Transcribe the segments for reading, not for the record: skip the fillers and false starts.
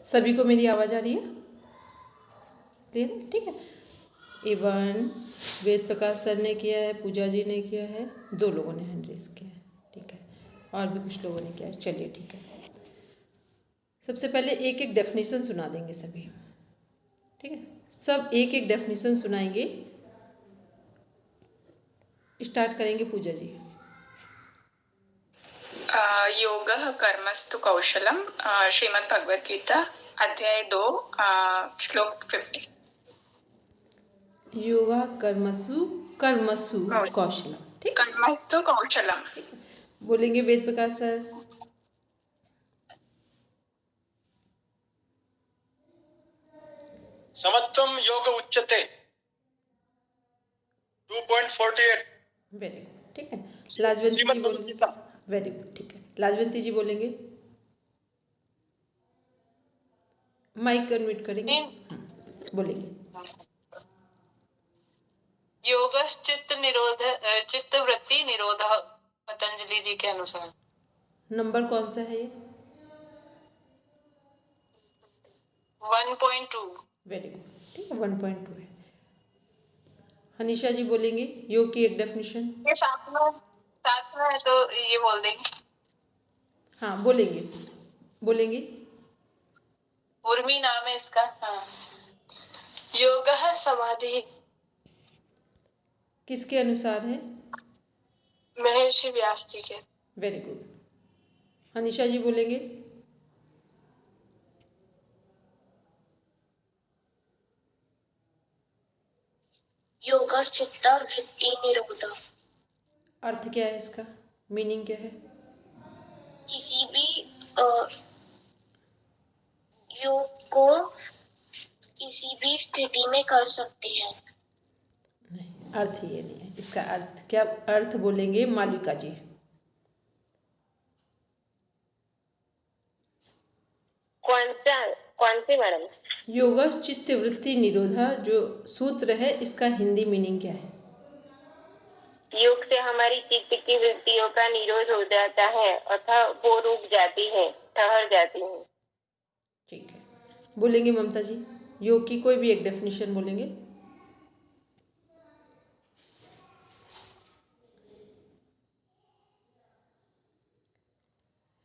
सभी को मेरी आवाज़ आ रही है? क्लियर है? ठीक है। इवन वेद प्रकाश सर ने किया है, पूजा जी ने किया है, 2 लोगों ने हैंड रेज किया है। ठीक है, और भी कुछ लोगों ने किया है। चलिए ठीक है, सबसे पहले एक एक डेफिनेशन सुना देंगे सभी। ठीक है, सब एक एक डेफिनेशन सुनाएंगे। स्टार्ट करेंगे पूजा जी। योगः कर्मस्तु कौशलम, श्रीमद् भगवद गीता अध्याय 2 श्लोक 50। योगा कर्मसु कर्मसु कौशलम। ठीक, कर्मस्तु कौशलम। बोलेंगे वेद प्रकाश सर। समत्वम योग उच्यते 2.48। Very good. ठीक है, लाजवंती जी बोलेंगे। Very good. ठीक है, लाजवंती जी बोलेंगे। माइक अनम्यूट करेंगे। बोलेंगे। योगश्चित्त निरोध, चित्त वृत्ति निरोध, पतंजलि जी के अनुसार। नंबर कौन सा है ये? 1.2। Very good. ठीक है, 1.2 है। हनीशा जी बोलेंगे योग की एक डेफिनेशन। ये साथ में है तो ये बोल देंगे। हाँ, बोलेंगे बोलेंगे। उर्मी नाम है इसका। हाँ, योगः समाधि। किसके अनुसार है? महर्षि व्यास जी के। Very good. हनीशा जी बोलेंगे। योगश्चित्त वृत्ति निरोध। अर्थ क्या है इसका? मीनिंग क्या है? किसी भी योग को किसी भी स्थिति में कर सकते हैं। नहीं, अर्थ ये नहीं है इसका। अर्थ क्या? अर्थ बोलेंगे मालविका जी। कौन सी मैडम? योग चित्त वृत्ति निरोधा जो सूत्र है, इसका हिंदी मीनिंग क्या है? योग से हमारी चित्त की वृत्तियों का निरोध हो जाता है अथवा वो रुक जाती है, ठहर जाती है। ठीक है, बोलेंगे ममता जी। योग की कोई भी एक डेफिनेशन बोलेंगे।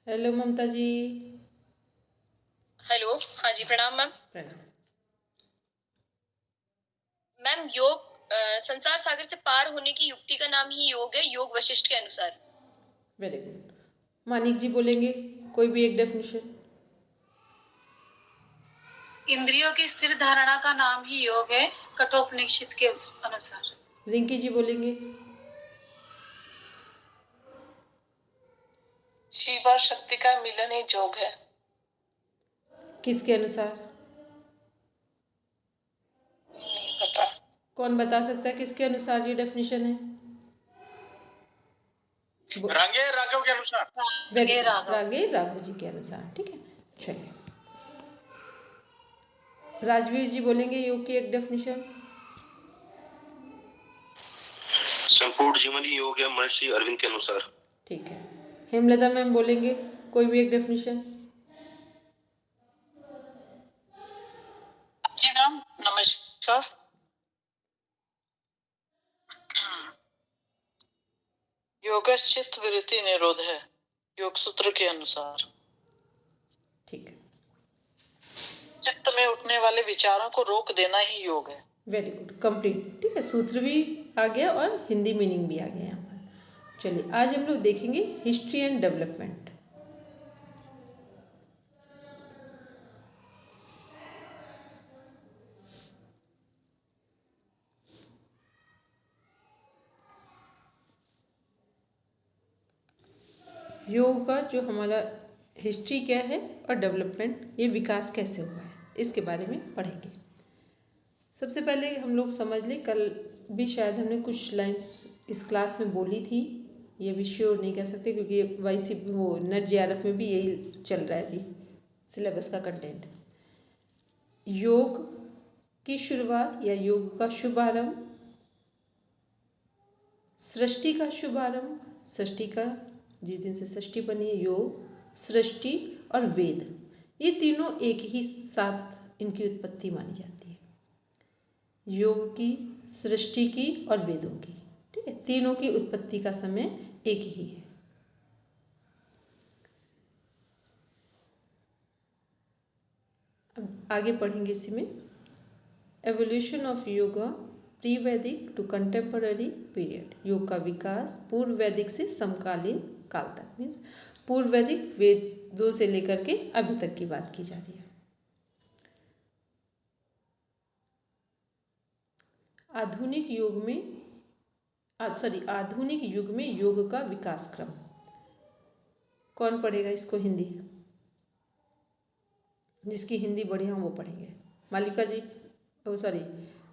हेलो ममता जी। हेलो, हाँ जी, प्रणाम मैम। मैम, योग संसार सागर से पार होने की युक्ति का नाम ही योग है, योग वशिष्ठ के अनुसार। Very good. मानिक जी बोलेंगे कोई भी एक डेफिनेशन। इंद्रियों की स्थिर धारणा का नाम ही योग है, कठोपनिषद के अनुसार। रिंकी जी बोलेंगे। शिव और शक्ति का मिलन ही योग है। किसके अनुसार? नहीं पता। कौन बता सकता है किसके अनुसार ये डेफिनेशन है? रागे राघव के अनुसार। रागे राघव जी के अनुसार। ठीक है, चलिए। राजवीर जी बोलेंगे योग की एक डेफिनेशन। संपूर्ण जीवन ही योग है, महर्षि अरविंद के अनुसार। ठीक है, हेमलता मैम बोलेंगे कोई भी एक डेफिनेशन। जी मैम, नमस्कार। योगश्चित्त वृत्ति निरोध है, योग सूत्र के अनुसार। ठीक है, चित्त में उठने वाले विचारों को रोक देना ही योग है। Very good, complete. ठीक है, सूत्र भी आ गया और हिंदी मीनिंग भी आ गया यहाँ पर। चलिए, आज हम लोग देखेंगे हिस्ट्री एंड डेवलपमेंट। योग का जो हमारा हिस्ट्री क्या है और डेवलपमेंट, ये विकास कैसे हुआ है, इसके बारे में पढ़ेंगे। सबसे पहले हम लोग समझ लें, कल भी शायद हमने कुछ लाइंस इस क्लास में बोली थी, ये भी श्योर नहीं कह सकते क्योंकि वाईसी वो नेट जेआरएफ में भी यही चल रहा है अभी सिलेबस का कंटेंट। योग की शुरुआत या योग का शुभारंभ, सृष्टि का शुभारंभ, सृष्टि का जिस दिन से सृष्टि बनी है, योग, सृष्टि और वेद, ये तीनों एक ही साथ इनकी उत्पत्ति मानी जाती है, योग की, सृष्टि की और वेदों की। ठीक है, तीनों की उत्पत्ति का समय एक ही है। अब आगे पढ़ेंगे इसी में। एवोल्यूशन ऑफ योगा प्री वैदिक टू कंटेम्पररी पीरियड। योग का विकास पूर्व वैदिक से समकालीन काल तक, मीन्स पूर्व वैदिक वेदों से लेकर के अभी तक की बात की जा रही है। आधुनिक युग में योग का विकास क्रम। कौन पढ़ेगा इसको हिंदी? जिसकी हिंदी बढ़िया वो पढ़ेंगे। मालिका जी,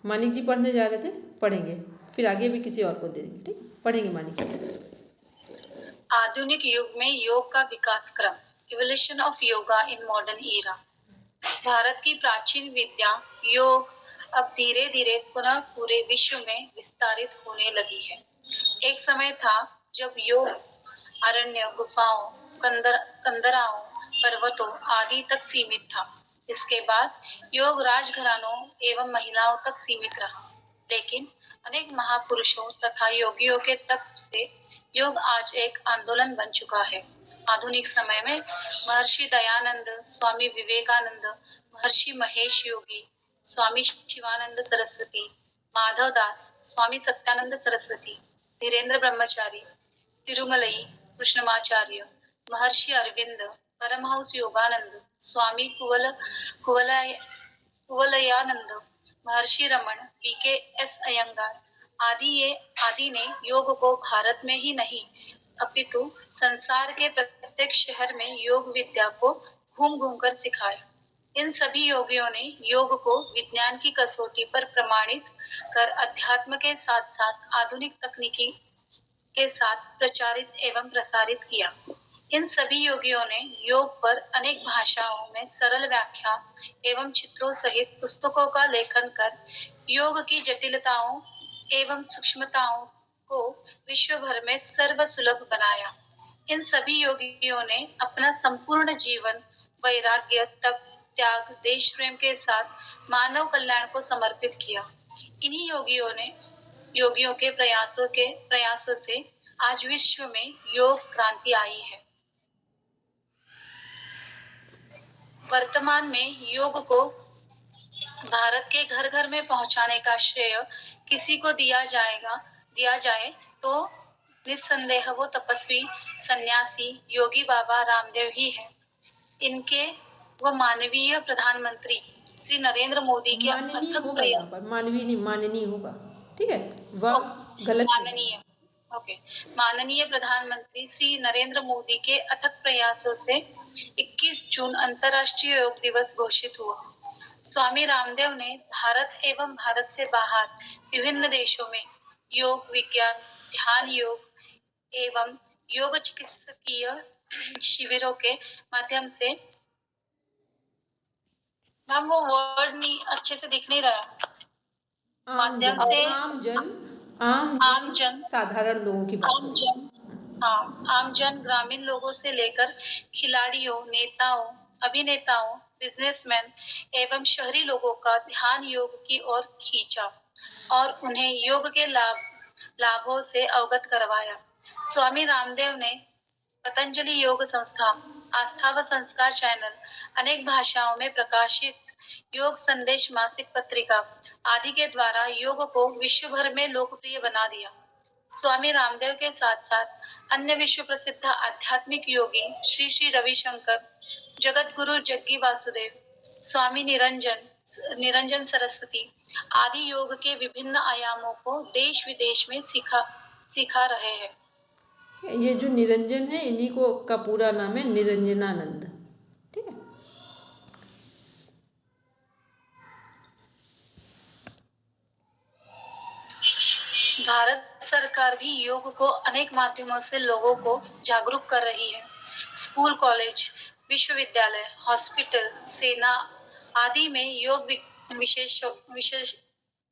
मानिक जी पढ़ने जा रहे थे, पढ़ेंगे, फिर आगे भी किसी और को दे देंगे। ठीक, पढ़ेंगे मानिक जी। आधुनिक युग में योग का विकास क्रम, evolution of yoga in modern era. Bharat की प्राचीन विद्या योग अब धीरे धीरे पुनः पूरे विश्व में विस्तारित होने लगी है। एक समय था जब योग अरण्य, गुफाओं, कंदराओं, पर्वतों आदि तक सीमित था। इसके बाद योग राजघरानों एवं महिलाओं तक सीमित रहा, लेकिन अनेक महापुरुषों तथा योगियों के तप से योग आज एक आंदोलन बन चुका है। आधुनिक समय में महर्षि दयानंद, स्वामी विवेकानंद, महर्षि महेश योगी, स्वामी शिवानंद सरस्वती, माधव दास, स्वामी सत्यानंद सरस्वती, धीरेन्द्र ब्रह्मचारी, तिरुमलई कृष्णमाचार्य, महर्षि अरविंद, परमहंस योगानंद, स्वामी कुवलयानंद, महर्षि रमन, VKS अयंगार आदि ने योग को भारत में ही नहीं अपितु संसार के प्रत्येक शहर में योग विद्या को घूम घूम कर सिखाया। इन सभी योगियों ने योग को विज्ञान की कसौटी पर प्रमाणित कर अध्यात्म के साथ साथ आधुनिक तकनीकी के साथ प्रचारित एवं प्रसारित किया। इन सभी योगियों ने योग पर अनेक भाषाओं में सरल व्याख्या एवं चित्रों सहित पुस्तकों का लेखन कर योग की जटिलताओं एवं सूक्ष्मताओं को विश्व भर में सर्वसुलभ बनाया। इन सभी योगियों ने अपना संपूर्ण जीवन वैराग्य, तप, त्याग, देश प्रेम के साथ मानव कल्याण को समर्पित किया। इन्हीं योगियों के प्रयासों से आज विश्व में योग क्रांति आई है। वर्तमान में योग को भारत के घर घर में पहुंचाने का श्रेय किसी को दिया जाए तो निस्संदेह वो तपस्वी सन्यासी योगी बाबा रामदेव ही है। इनके वो माननीय प्रधानमंत्री श्री नरेंद्र मोदी के माननीय होगा, ठीक है, वह गलत माननीय प्रधानमंत्री श्री नरेंद्र मोदी के अथक प्रयासों से 21 जून अंतर्राष्ट्रीय योग दिवस घोषित हुआ। स्वामी रामदेव ने भारत एवं भारत से बाहर विभिन्न देशों में योग विज्ञान, ध्यान योग एवं योग चिकित्सकीय शिविरों के माध्यम से, मैम वो वर्ड नहीं अच्छे से दिख नहीं रहा, माध्यम से आम जन साधारण लोगों की बात, आम जन ग्रामीण लोगों से लेकर खिलाड़ियों, नेताओं, अभिनेताओं, बिजनेसमैन एवं शहरी लोगों का ध्यान योग की ओर खींचा और उन्हें योग के लाभों से अवगत करवाया। स्वामी रामदेव ने पतंजलि योग संस्था, आस्था व संस्कार चैनल, अनेक भाषाओं में प्रकाशित योग संदेश मासिक पत्रिका आदि के द्वारा योग को विश्व भर में लोकप्रिय बना दिया। स्वामी रामदेव के साथ साथ अन्य विश्व प्रसिद्ध आध्यात्मिक योगी श्री श्री रविशंकर, जगत गुरु जग्गी वासुदेव, स्वामी निरंजन सरस्वती आदि योग के विभिन्न आयामों को देश विदेश में सिखा रहे हैं। ये जो निरंजन है, इन्हीं को का पूरा नाम है निरंजनानंद, ठीक है। भारत सरकार भी योग को अनेक माध्यमों से लोगों को जागरूक कर रही है। स्कूल, कॉलेज, विश्वविद्यालय, हॉस्पिटल, सेना आदि में योग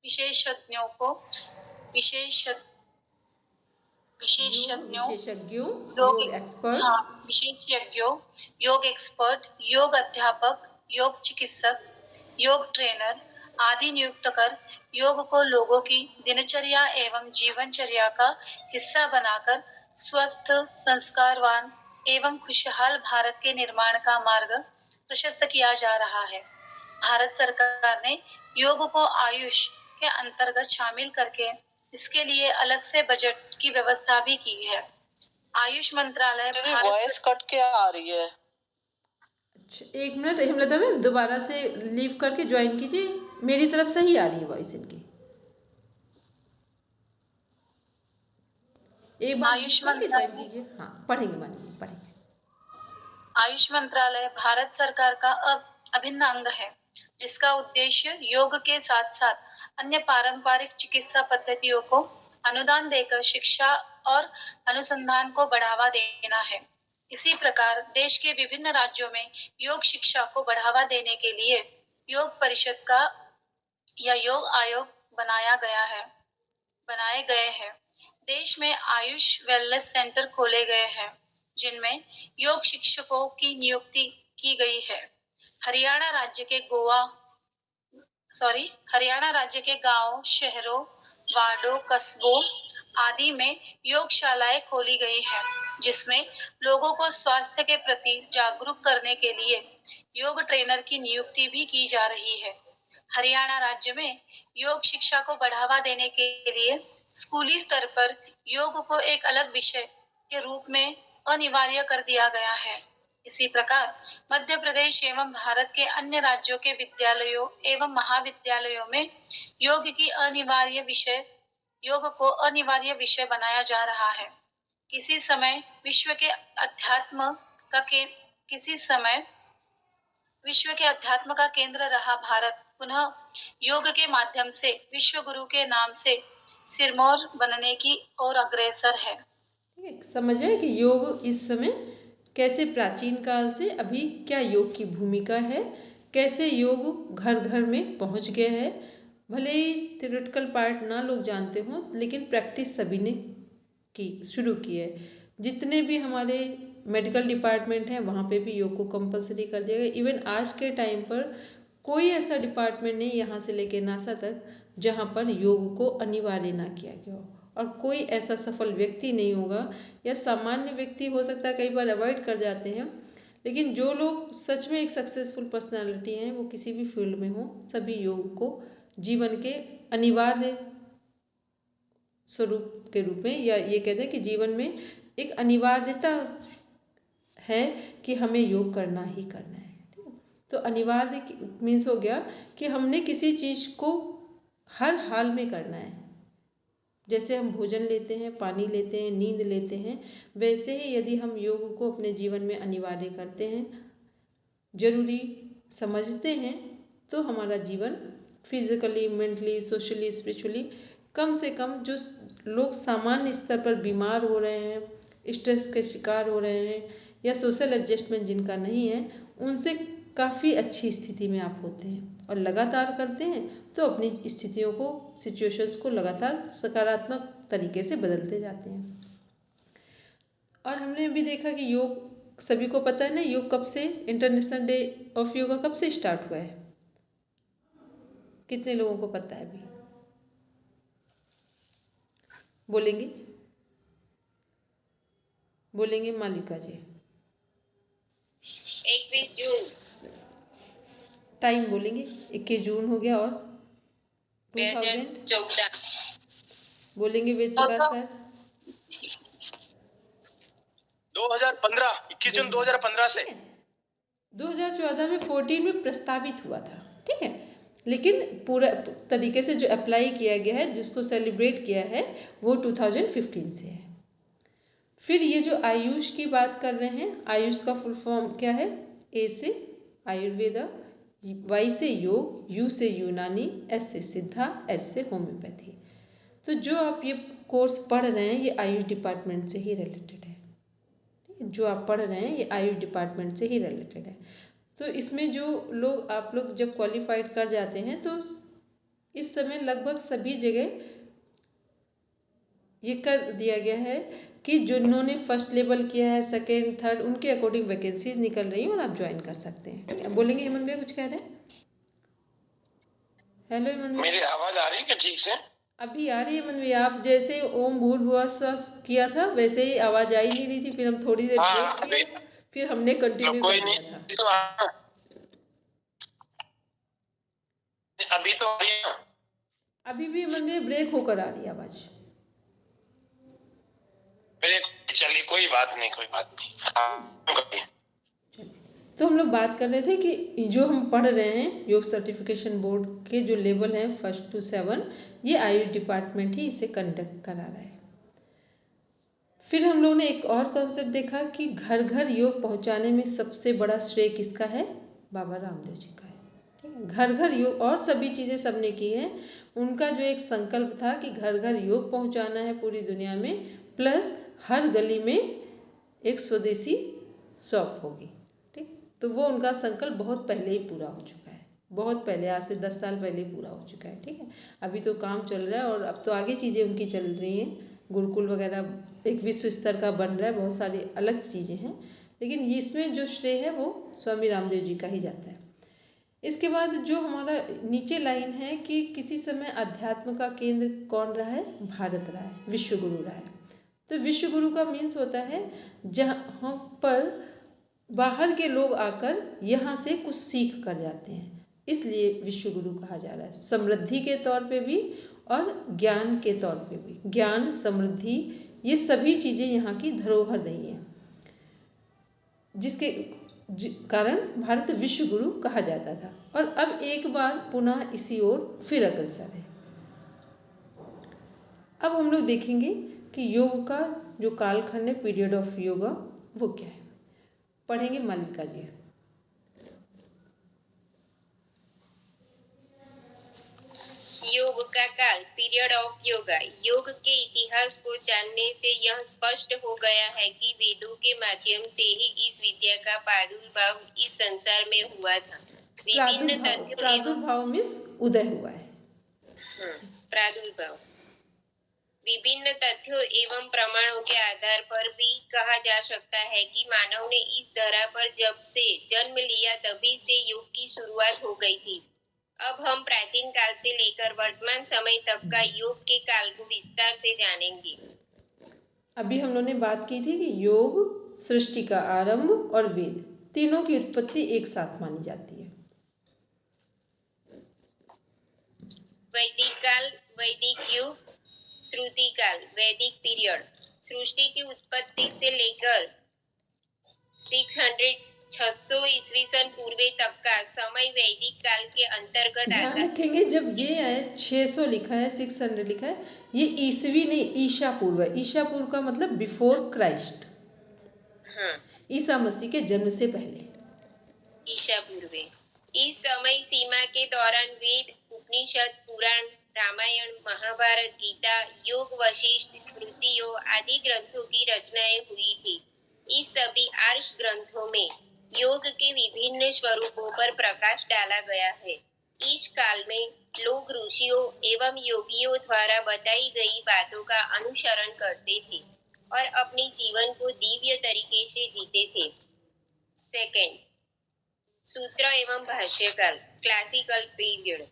विशेषज्ञों को विशेषज्ञों, योग योग एक्सपर्ट, हाँ विशेषज्ञों, योग एक्सपर्ट, योग अध्यापक, योग चिकित्सक, योग ट्रेनर आदि नियुक्त कर योग को लोगों की दिनचर्या एवं जीवनचर्या का हिस्सा बनाकर स्वस्थ, संस्कारवान एवं खुशहाल भारत के निर्माण का मार्ग प्रशस्त किया जा रहा है। भारत सरकार ने योग को आयुष के अंतर्गत शामिल करके इसके लिए अलग से बजट की व्यवस्था भी की है। आयुष मंत्रालय वॉइस कट के आ रही है। अच्छा, 1 मिनट हेमलता मैम, दोबारा से लीव करके ज्वाइन कीजिए। मेरी तरफ से ही आ रही है वॉइस इनकी। एक बार आयुष करके ज्वाइन कीजिए। हाँ, पढ़ेंगे मानिए, पढ़ेंगे। आयुष मंत्रालय भारत सरकार का अभिन्न अंग है, जिसका उद्देश्य योग के साथ साथ अन्य पारंपरिक चिकित्सा पद्धतियों को अनुदान देकर शिक्षा और अनुसंधान को बढ़ावा देना है। इसी प्रकार देश के विभिन्न राज्यों में योग शिक्षा को बढ़ावा देने के लिए योग परिषद का या योग आयोग बनाए गए हैं। देश में आयुष वेलनेस सेंटर खोले गए हैं, जिनमें योग शिक्षकों की नियुक्ति की गई है। हरियाणा राज्य के गांवों, शहरों, वार्डों, कस्बों आदि में योगशालाएं खोली गई हैं, जिसमें लोगों को स्वास्थ्य के प्रति जागरूक करने के लिए योग ट्रेनर की नियुक्ति भी की जा रही है। हरियाणा राज्य में योग शिक्षा को बढ़ावा देने के लिए स्कूली स्तर पर योग को एक अलग विषय के रूप में अनिवार्य कर दिया गया है। इसी प्रकार मध्य प्रदेश एवं भारत के अन्य राज्यों के विद्यालयों एवं महाविद्यालयों में योग को अनिवार्य विषय बनाया जा रहा है। किसी समय विश्व के अध्यात्म का केंद्र रहा भारत पुनः योग के माध्यम से विश्व गुरु के नाम से सिरमौर बनने की ओर अग्रसर है। समझे कि योग इस समय कैसे प्राचीन काल से अभी क्या योग की भूमिका है, कैसे योग घर घर में पहुंच गया है। भले ही थ्योरेटिकल पार्ट ना लोग जानते हों, लेकिन प्रैक्टिस सभी ने शुरू की है। जितने भी हमारे मेडिकल डिपार्टमेंट हैं वहाँ पे भी योग को कंपलसरी कर दिया गया। इवन आज के टाइम पर कोई ऐसा डिपार्टमेंट नहीं, यहाँ से लेकर नासा तक, जहाँ पर योग को अनिवार्य ना किया गया हो। और कोई ऐसा सफल व्यक्ति नहीं होगा, या सामान्य व्यक्ति हो सकता है कई बार अवॉइड कर जाते हैं, लेकिन जो लोग सच में एक सक्सेसफुल पर्सनालिटी हैं, वो किसी भी फील्ड में हो, सभी योग को जीवन के अनिवार्य स्वरूप के रूप में, या ये कहते हैं कि जीवन में एक अनिवार्यता है कि हमें योग करना ही करना है। तो अनिवार्य मीन्स हो गया कि हमने किसी चीज़ को हर हाल में करना है। जैसे हम भोजन लेते हैं, पानी लेते हैं, नींद लेते हैं, वैसे ही यदि हम योग को अपने जीवन में अनिवार्य करते हैं, जरूरी समझते हैं, तो हमारा जीवन फिजिकली, मेंटली, सोशली, स्पिरिचुअली, कम से कम जो लोग सामान्य स्तर पर बीमार हो रहे हैं, स्ट्रेस के शिकार हो रहे हैं, या सोशल एडजस्टमेंट जिनका नहीं है, उनसे काफ़ी अच्छी स्थिति में आप होते हैं और लगातार करते हैं, तो अपनी स्थितियों को, सिचुएशंस को लगातार सकारात्मक तरीके से बदलते जाते हैं। और हमने भी देखा कि योग, सभी को पता है ना, योग कब से, इंटरनेशनल डे ऑफ योगा कब से स्टार्ट हुआ है? कितने लोगों को पता है? अभी बोलेंगे मालिका जी? 21 जून। टाइम बोलेंगे? 21 जून हो गया। और 2014 बोलेंगे वेद प्रकाश सर? 2015, 21 जून 2015 से 2014 में 14 में प्रस्तावित हुआ था, ठीक है, लेकिन पूरा तरीके से जो अप्लाई किया गया है, जिसको सेलिब्रेट किया है, वो 2015 से है। फिर ये जो आयुष की बात कर रहे हैं, आयुष का फुल फॉर्म क्या है? ए से आयुर्वेदा, वाई से योग, यू से यूनानी, एस से सिद्धा, एस से होम्योपैथी। तो जो आप ये कोर्स पढ़ रहे हैं, ये आयुष डिपार्टमेंट से ही रिलेटेड है। जो आप पढ़ रहे हैं ये आयुष डिपार्टमेंट से ही रिलेटेड है। तो इसमें जो लोग, आप लोग जब क्वालिफाइड कर जाते हैं, तो इस समय लगभग सभी जगह ये कर दिया गया है कि जिन्होंने फर्स्ट लेवल किया है, सेकेंड, थर्ड, उनके अकॉर्डिंग वैकेंसीज निकल रही हैं और आप ज्वाइन कर सकते हैं। ठीक है, बोलेंगे हेमंत भैया कुछ कह रहे हैं? हेलो हेमंत भैया, मेरी आवाज आ रही है क्या ठीक से? अभी आ रही है हेमंत भैया। आप जैसे ओम भूर्भुवः स्वः किया था वैसे ही आवाज आ ही नहीं रही थी, फिर हम थोड़ी देर ब्रेक किया, फिर हमने कंटिन्यू कर दिया था। अभी तो अभी भी हेमंत भैया ब्रेक होकर आ रही है आवाज। चलिए कोई बात नहीं, कोई बात नहीं। तो हम लोग बात कर रहे थे कि जो हम पढ़ रहे हैं योग सर्टिफिकेशन बोर्ड के जो लेवल हैं 1 to 7, ये आयुष डिपार्टमेंट ही इसे कंडक्ट करा रहा है। फिर हम लोग ने एक और कॉन्सेप्ट देखा कि घर घर योग पहुंचाने में सबसे बड़ा श्रेय किसका है? बाबा रामदेव जी का है। ठीक है, घर घर योग, और सभी चीज़ें सबने की हैं। उनका जो एक संकल्प था कि घर घर योग पहुंचाना है पूरी दुनिया में, प्लस हर गली में एक स्वदेशी शॉप होगी। ठीक, तो वो उनका संकल्प बहुत पहले ही पूरा हो चुका है, बहुत पहले, आज से 10 साल पहले पूरा हो चुका है। ठीक है, अभी तो काम चल रहा है और अब तो आगे चीज़ें उनकी चल रही हैं, गुरुकुल वगैरह एक विश्व स्तर का बन रहा है, बहुत सारी अलग चीज़ें हैं, लेकिन ये इसमें जो श्रेय है वो स्वामी रामदेव जी का ही जाता है। इसके बाद जो हमारा नीचे लाइन है कि किसी समय अध्यात्म का केंद्र कौन रहा है? भारत रहा है, विश्व गुरु रहा है। तो विश्व गुरु का मीन्स होता है जहाँ पर बाहर के लोग आकर यहाँ से कुछ सीख कर जाते हैं, इसलिए विश्व गुरु कहा जा रहा है। समृद्धि के तौर पे भी और ज्ञान के तौर पे भी। ज्ञान, समृद्धि, ये सभी चीज़ें यहाँ की धरोहर रही हैं, जिसके कारण भारत विश्व गुरु कहा जाता था। और अब एक बार पुनः इसी ओर फिर अग्रसर है। अब हम लोग देखेंगे कि योग का जो कालखंड है, पीरियड ऑफ योगा, वो क्या है, पढ़ेंगे मालविका जी। योग का काल, पीरियड ऑफ योगा। योग के इतिहास को जानने से यह स्पष्ट हो गया है कि वेदों के माध्यम से ही इस विद्या का प्रादुर्भाव इस संसार में हुआ था। प्रादुर्भाव मीन्स उदय हुआ है। प्रादुर्भाव विभिन्न तथ्यों एवं प्रमाणों के आधार पर भी कहा जा सकता है कि मानव ने इस धरा पर जब से जन्म लिया तभी से योग की शुरुआत हो गई थी। अब हम प्राचीन काल से लेकर वर्तमान समय तक का योग के काल को विस्तार से जानेंगे। अभी हम लोगों ने बात की थी कि योग, सृष्टि का आरंभ और वेद, तीनों की उत्पत्ति एक साथ मानी जाती है। वैदिक काल, वैदिक युग, श्रुति काल, वैदिक पीरियड। सृष्टि की उत्पत्ति से लेकर 600 ईस्वी सन पूर्व तक का समय वैदिक काल के अंतर्गत आता है। ध्यान रखेंगे जब ये है 600 लिखा है, 600 लिखा है, ये ईसवी नहीं, ईशा पूर्व है। ईशा पूर्व का मतलब बिफोर क्राइस्ट, ईसा मसीह के जन्म से पहले, ईशा पूर्व। इस समय सीमा के दौरान वेद, उपनिषद, पुराण, रामायण, महाभारत, गीता, योग, वशिष्ठ, स्मृतियों आदि ग्रंथों की रचनाएं हुई थी। इस सभी आर्ष ग्रंथों में योग के विभिन्न स्वरूपों पर प्रकाश डाला गया है। इस काल में लोग ऋषियों एवं योगियों द्वारा बताई गई बातों का अनुसरण करते थे और अपने जीवन को दिव्य तरीके से जीते थे। सेकंड, सूत्र एवं भाष्यकाल, क्लासिकल पीरियड।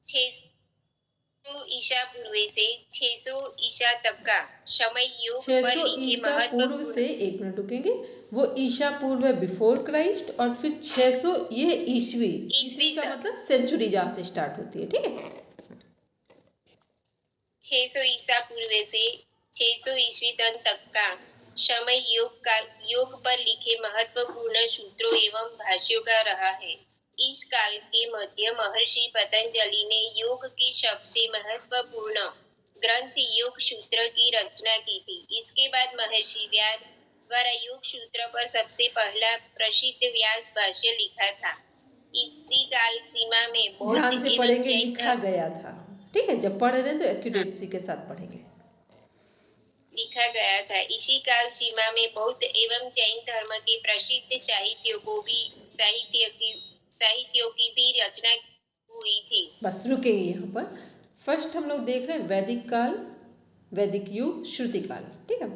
600 ईसा पूर्व से 600 ईसा तक का समय योग पर 600 लिखे ईसा पूर्व से, एक मिनट रुकेंगे, वो ईशा पूर्व है बिफोर क्राइस्ट, और फिर 600 ये ईस्वी, ईस्वी का मतलब सेंचुरी जहाँ से स्टार्ट होती है। ठीक है, 600 ईसा पूर्व से 600 ईस्वी तक का समय योग पर लिखे महत्वपूर्ण सूत्रों एवं भाष्यों का रहा है। इस काल के मध्य महर्षि पतंजलि ने योग की सबसे महत्वपूर्ण ग्रंथ योग सूत्र की रचना की थी। इसके बाद महर्षि व्यास द्वारा योग सूत्र पर सबसे पहला प्रसिद्ध व्यास भाष्य लिखा था। इसी काल सीमा में बहुत ध्यान से पढ़ेंगे, लिखा गया था। ठीक है, जब पढ़ रहे हैं तो एक्यूरेसी के साथ पढ़ेंगे। लिखा गया था। इसी काल सीमा में बौद्ध एवं जैन धर्म के प्रसिद्ध साहित्यों की भी रचना हुई थी। बस रुकेंगे यहाँ पर। फर्स्ट हम लोग देख रहे हैं वैदिक काल, वैदिक युग, श्रुति काल। ठीक है,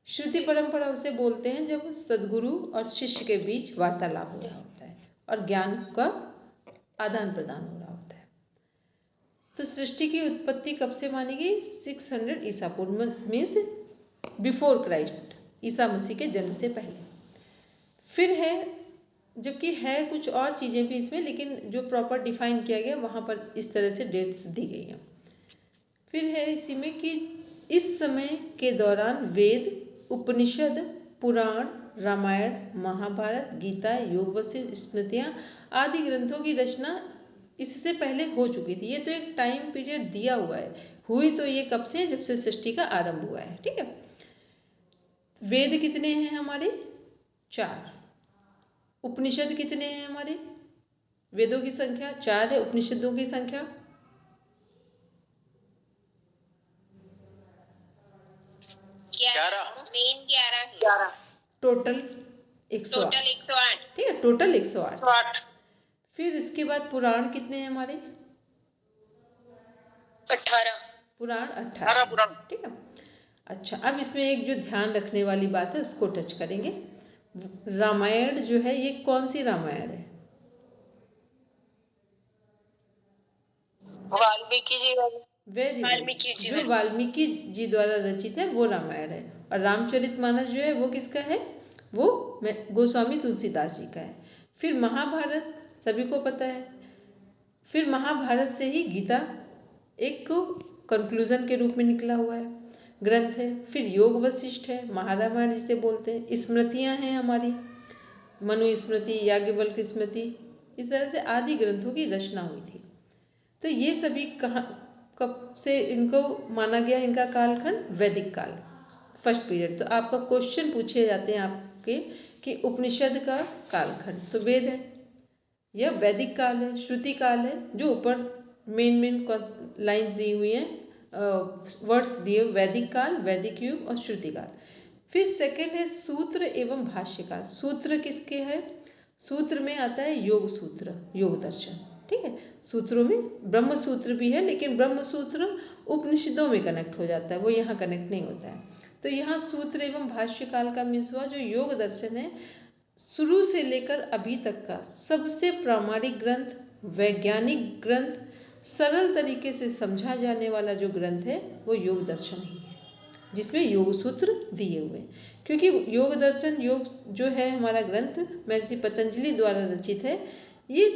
श्रुति परंपरा उसे बोलते हैं जब सदगुरु और शिष्य के बीच वार्तालाप हो रहा होता है और ज्ञान का आदान प्रदान हो रहा होता है। तो सृष्टि की उत्पत्ति कब से मानी गई? 600 ईसा पूर्व, means before Christ, Isa Masih के जन्म से पहले। फिर है, जबकि है कुछ और चीज़ें भी इसमें, लेकिन जो प्रॉपर डिफाइन किया गया वहाँ पर इस तरह से डेट्स दी गई हैं। फिर है इसी में कि इस समय के दौरान वेद, उपनिषद, पुराण, रामायण, महाभारत, गीता, योग वशिष्ठ, स्मृतियाँ आदि ग्रंथों की रचना इससे पहले हो चुकी थी। ये तो एक टाइम पीरियड दिया हुआ है, हुई तो ये कब से? जब से सृष्टि का आरंभ हुआ है। ठीक है, वेद कितने हैं हमारे? 4। उपनिषद कितने हैं हमारे? वेदों की संख्या 4 है, उपनिषदों की संख्या 11 टोटल 108। ठीक है, टोटल 108। फिर इसके बाद पुराण कितने हैं हमारे? 18 पुराण 18। ठीक है, अच्छा, अब इसमें एक जो ध्यान रखने वाली बात है उसको टच करेंगे। रामायण जो है ये कौन सी रामायण है? वाल्मीकि जी वेरी गुड, जो वाल्मीकि जी द्वारा रचित है वो रामायण है। और रामचरितमानस जो है वो किसका है? वो गोस्वामी तुलसीदास जी का है। फिर महाभारत सभी को पता है। फिर महाभारत से ही गीता एक कंक्लूजन के रूप में निकला हुआ है, ग्रंथ है। फिर योग वशिष्ठ है, महारामायण जिसे बोलते हैं। स्मृतियाँ हैं हमारी, मनु स्मृति, याज्ञवल्क स्मृति, इस तरह से आदि ग्रंथों की रचना हुई थी। तो ये सभी कब से इनको माना गया? इनका कालखंड वैदिक काल, फर्स्ट पीरियड। तो आपका क्वेश्चन पूछे जाते हैं आपके कि उपनिषद का कालखंड तो वेद है, यह वैदिक काल है, श्रुति काल है, जो ऊपर मेन लाइन दी हुई है, वर्ड्स दिए, वैदिक काल, वैदिक युग और श्रुति काल। फिर सेकंड है सूत्र एवं भाष्य काल। सूत्र किसके है? सूत्र में आता है योग सूत्र, योग दर्शन। ठीक है, सूत्रों में ब्रह्म सूत्र भी है, लेकिन ब्रह्म सूत्र उपनिषदों में कनेक्ट हो जाता है, वो यहाँ कनेक्ट नहीं होता है। तो यहाँ सूत्र एवं भाष्य काल का मीन्स हुआ जो योग दर्शन है, शुरू से लेकर अभी तक का सबसे प्रामाणिक ग्रंथ, वैज्ञानिक ग्रंथ, सरल तरीके से समझा जाने वाला जो ग्रंथ है वो योग दर्शन ही है, जिसमें योग सूत्र दिए हुए हैं। क्योंकि योग दर्शन, योग जो है हमारा ग्रंथ महर्षि पतंजलि द्वारा रचित है, ये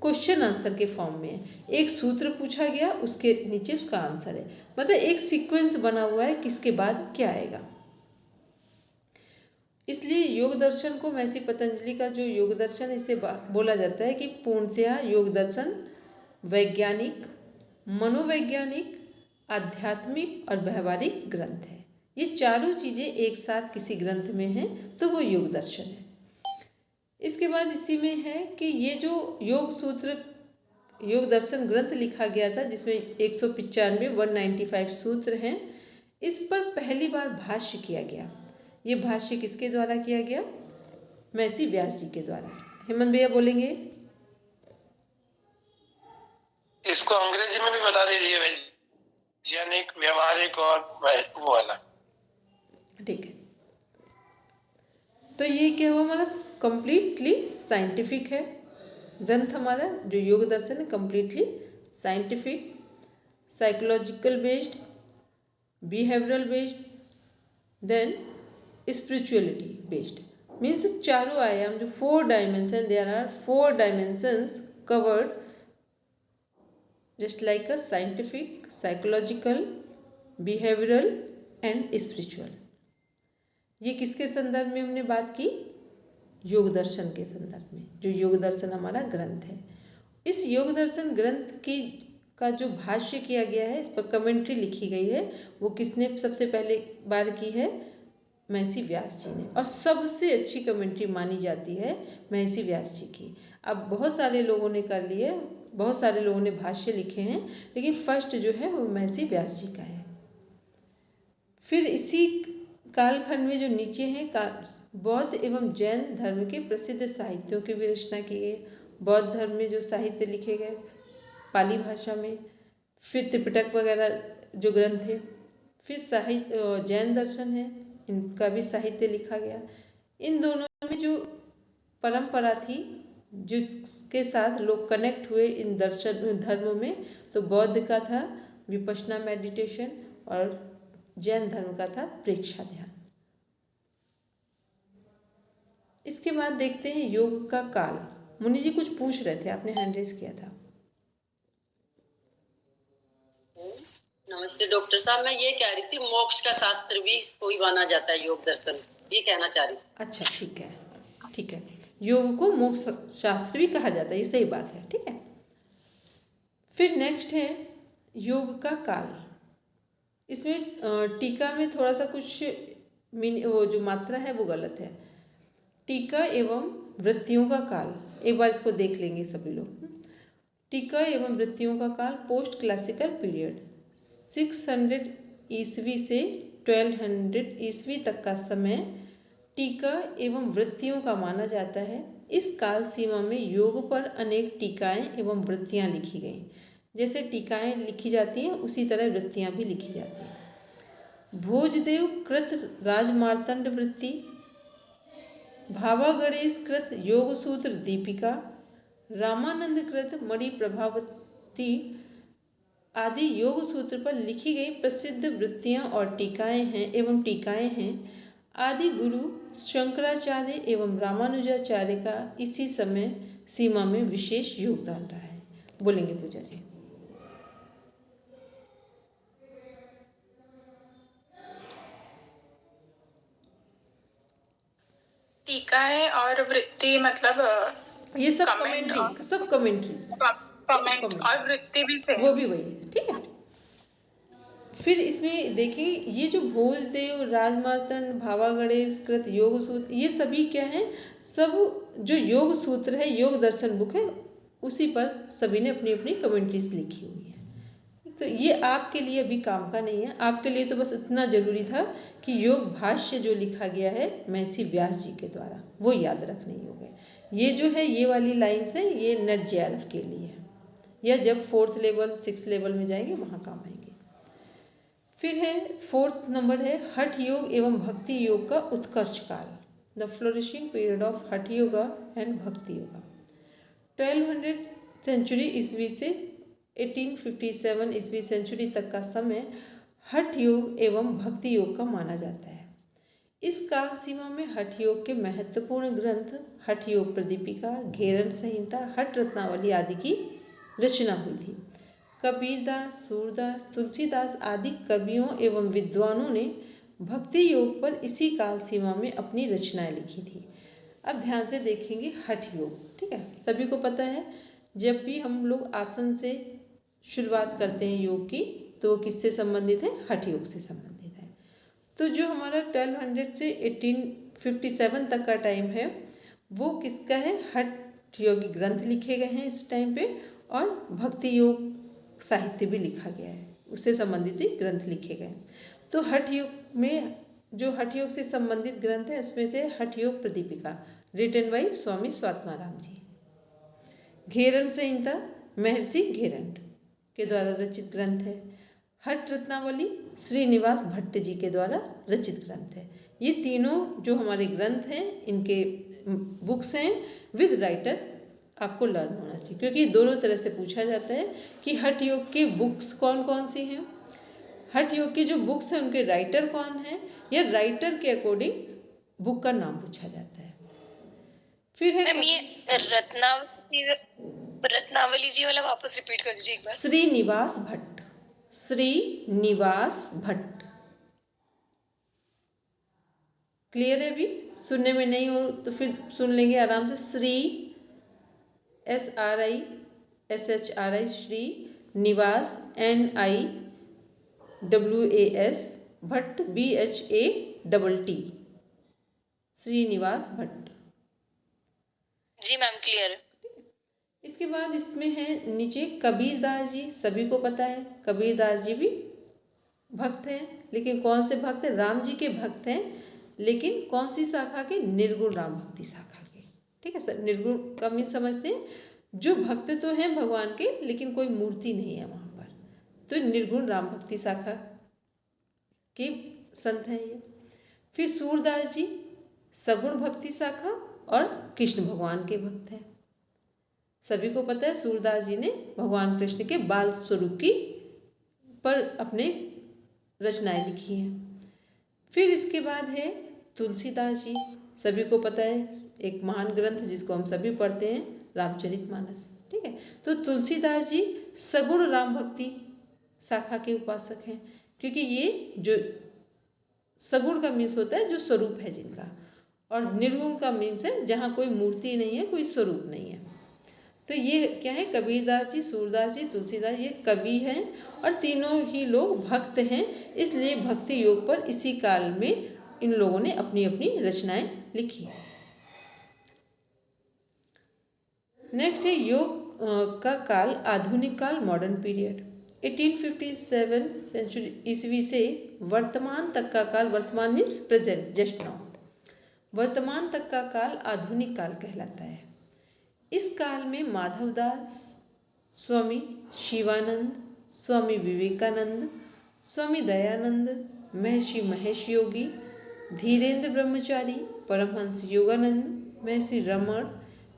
क्वेश्चन आंसर के फॉर्म में है। एक सूत्र पूछा गया, उसके नीचे उसका आंसर है, मतलब एक सीक्वेंस बना हुआ है, किसके बाद क्या आएगा। इसलिए योग दर्शन को महर्षि पतंजलि का जो योग दर्शन, इसे बोला जाता है कि पूर्णतया योग दर्शन वैज्ञानिक, मनोवैज्ञानिक, आध्यात्मिक और व्यवहारिक ग्रंथ है। ये चारों चीज़ें एक साथ किसी ग्रंथ में हैं तो वो योग दर्शन है। इसके बाद इसी में है कि ये जो योग सूत्र, योग दर्शन ग्रंथ लिखा गया था, जिसमें 195 सूत्र हैं, इस पर पहली बार भाष्य किया गया। ये भाष्य किसके द्वारा किया गया? महर्षि व्यास जी के द्वारा। हेमंत भैया बोलेंगे? इसको अंग्रेजी में भी बता दीजिए, वैज्ञानिक, व्यवहारिक और वो वाला। ठीक है, तो ये क्या हुआ, मतलब कंप्लीटली साइंटिफिक है ग्रंथ हमारा। जो योग दर्शन है completely scientific, psychological based, behavioural based, then spirituality based. Means चारों आयाम जो 4 dimension, there are 4 dimensions covered just like a scientific, psychological, behavioral and spiritual। ये किसके संदर्भ में हमने बात की? योग दर्शन के संदर्भ में, जो योग दर्शन हमारा ग्रंथ है। इस योग दर्शन ग्रंथ की का जो भाष्य किया गया है, इस पर कमेंट्री लिखी गई है, वो किसने सबसे पहले बार की है? महर्षि व्यास जी ने। और सबसे अच्छी कमेंट्री मानी जाती है महर्षि व्यास जी की। अब बहुत सारे लोगों ने कर लिए, बहुत सारे लोगों ने भाष्य लिखे हैं, लेकिन फर्स्ट जो है वो महर्षि व्यास जी का है। फिर इसी कालखंड में जो नीचे हैं, बौद्ध एवं जैन धर्म के प्रसिद्ध साहित्यों की भी रचना की गई। बौद्ध धर्म में जो साहित्य लिखे गए पाली भाषा में, फिर त्रिपिटक वगैरह जो ग्रंथ थे, फिर साहित्य जैन दर्शन है, इनका भी साहित्य लिखा गया। इन दोनों में जो परंपरा थी जिसके साथ लोग कनेक्ट हुए इन दर्शन धर्मों में, तो बौद्ध का था विपश्यना मेडिटेशन और जैन धर्म का था प्रेक्षा ध्यान। इसके बाद देखते हैं योग का काल। मुनि जी कुछ पूछ रहे थे, आपने हैंड रेज किया था। नमस्ते डॉक्टर साहब, मैं ये कह रही थी मोक्ष का शास्त्र भी कोई माना जाता है योग दर्शन, ये कहना चाह रही थी। अच्छा ठीक है, ठीक है, योग को मोक्ष शास्त्र भी कहा जाता है, ये सही बात है, ठीक है। फिर नेक्स्ट है योग का काल। इसमें टीका में थोड़ा सा कुछ वो जो मात्रा है वो गलत है। टीका एवं वृत्तियों का काल, एक बार इसको देख लेंगे सभी लोग। टीका एवं वृत्तियों का काल पोस्ट क्लासिकल पीरियड 600 ईस्वी से 1200 ईस्वी तक का समय टीका एवं वृत्तियों का माना जाता है। इस काल सीमा में योग पर अनेक टीकाएं एवं वृत्तियां लिखी गईं। जैसे टीकाएं लिखी जाती हैं उसी तरह वृत्तियां भी लिखी जाती हैं। भोजदेव कृत राजमार्तंड वृत्ति, भावा गणेश कृत योग सूत्र दीपिका, रामानंद कृत मणि प्रभावती आदि योग सूत्र पर लिखी गई प्रसिद्ध वृत्तियां और टीकाएं हैं। आदि गुरु शंकराचार्य एवं रामानुजाचार्य का इसी समय सीमा में विशेष योगदान रहा है। बोलेंगे पूजा जी। टीकाएं और वृत्ति मतलब ये सब कमेंट और वृत्ति भी वो भी वही है, ठीक है। फिर इसमें देखिए ये जो भोजदेव, राजमार्तंड, भावा गणेश कृत योग सूत्र, ये सभी क्या हैं, सब जो योग सूत्र है, योग दर्शन बुक है, उसी पर सभी ने अपनी अपनी कमेंट्रीज लिखी हुई है। तो ये आपके लिए अभी काम का नहीं है, आपके लिए तो बस इतना जरूरी था कि योग भाष्य जो लिखा गया है महर्षि व्यास जी के द्वारा, वो याद रखने योग्य है। ये जो है ये वाली लाइन्स है, ये नेट JRF के लिए है, या जब 4th लेवल 6th लेवल में जाएंगे वहाँ काम आएंगे। फिर है 4th नंबर है हठ योग एवं भक्ति योग का उत्कर्ष काल, द फ्लोरिशिंग पीरियड ऑफ हठ योगा एंड भक्ति योगा। 1200 सेंचुरी ईस्वी से 1857 ईस्वी सेंचुरी तक का समय हठ योग एवं भक्ति योग का माना जाता है। इस काल सीमा में हठ योग के महत्वपूर्ण ग्रंथ हठ योग प्रदीपिका, घेरन संहिता, हठ रत्नावली आदि की रचना हुई थी। कबीरदास, सूरदास, तुलसीदास आदि कवियों एवं विद्वानों ने भक्ति योग पर इसी काल सीमा में अपनी रचनाएं लिखी थी। अब ध्यान से देखेंगे हठ योग, ठीक है। सभी को पता है जब भी हम लोग आसन से शुरुआत करते हैं योग की, तो वो किससे संबंधित है, हठ योग से संबंधित है। तो जो हमारा 1200 से 1857 तक का टाइम है वो किसका है, हठ योगी ग्रंथ लिखे गए हैं इस टाइम पे, और भक्ति योग साहित्य भी लिखा गया है, उससे संबंधित भी ग्रंथ लिखे गए हैं। तो हठ योग में जो हठ योग से संबंधित ग्रंथ है इसमें से हठ योग प्रदीपिका रिटन बाई स्वामी स्वात्माराम जी, घेरन संहिता महर्षि घेरंड के द्वारा रचित ग्रंथ है, हठ रत्नावली श्रीनिवास भट्ट जी के द्वारा रचित ग्रंथ है। ये तीनों जो हमारे ग्रंथ हैं इनके बुक्स हैं विद राइटर, आपको लर्न होना चाहिए, क्योंकि दोनों तरह से पूछा जाता है कि हठ योग के बुक्स कौन कौन सी हैं, हठ योग के जो बुक्स हैं उनके राइटर कौन हैं, या राइटर के अकॉर्डिंग बुक का नाम पूछा जाता है। फिर है ये रत्नावली जी वाला वापस रिपीट कर दीजिए एक बार। श्रीनिवास भट्ट, श्रीनिवास भट्ट, क्लियर है? अभी सुनने में नहीं हो तो फिर सुन लेंगे आराम से। श्री SRI श्री निवास NIWAS Bhatt BHATT, Srinivas Bhatt ji ma'am, clear है। इसके बाद इसमें है नीचे कबीरदास जी, सभी को पता है कबीरदास जी भी भक्त हैं, लेकिन कौन से भक्त हैं, राम जी के भक्त हैं, लेकिन कौन सी शाखा के, निर्गुण राम भक्ति शाखा के, ठीक है सर। निर्गुण का मीन समझते हैं, जो भक्त तो हैं भगवान के लेकिन कोई मूर्ति नहीं है वहाँ पर, तो निर्गुण राम भक्ति शाखा के संत हैं ये। फिर सूरदास जी सगुण भक्ति शाखा और कृष्ण भगवान के भक्त हैं। सभी को पता है सूरदास जी ने भगवान कृष्ण के बाल स्वरूप की पर अपने रचनाएं लिखी हैं। फिर इसके बाद है तुलसीदास जी, सभी को पता है एक महान ग्रंथ जिसको हम सभी पढ़ते हैं, रामचरितमानस। ठीक है, तो तुलसीदास जी सगुण राम भक्ति शाखा के उपासक हैं, क्योंकि ये जो सगुण का मीन्स होता है जो स्वरूप है जिनका, और निर्गुण का मीन्स है जहाँ कोई मूर्ति नहीं है, कोई स्वरूप नहीं है। तो ये क्या है, कबीरदास जी, सूरदास जी, तुलसीदास, ये कवि हैं और तीनों ही लोग भक्त हैं। इसलिए भक्ति योग पर इसी काल में इन लोगों ने अपनी अपनी रचनाएं लिखी। नेक्स्ट है योग का काल, आधुनिक काल, मॉडर्न पीरियड। 1857 सेंचुरी ईस्वी से वर्तमान तक का काल, वर्तमान मीन्स प्रेजेंट, जस्ट नाउ, वर्तमान तक का काल आधुनिक काल कहलाता है। इस काल में माधवदास, स्वामी शिवानंद, स्वामी विवेकानंद, स्वामी दयानंद, महर्षि महेश योगी, धीरेन्द्र ब्रह्मचारी, परमहंस योगानंद, महर्षि रमण,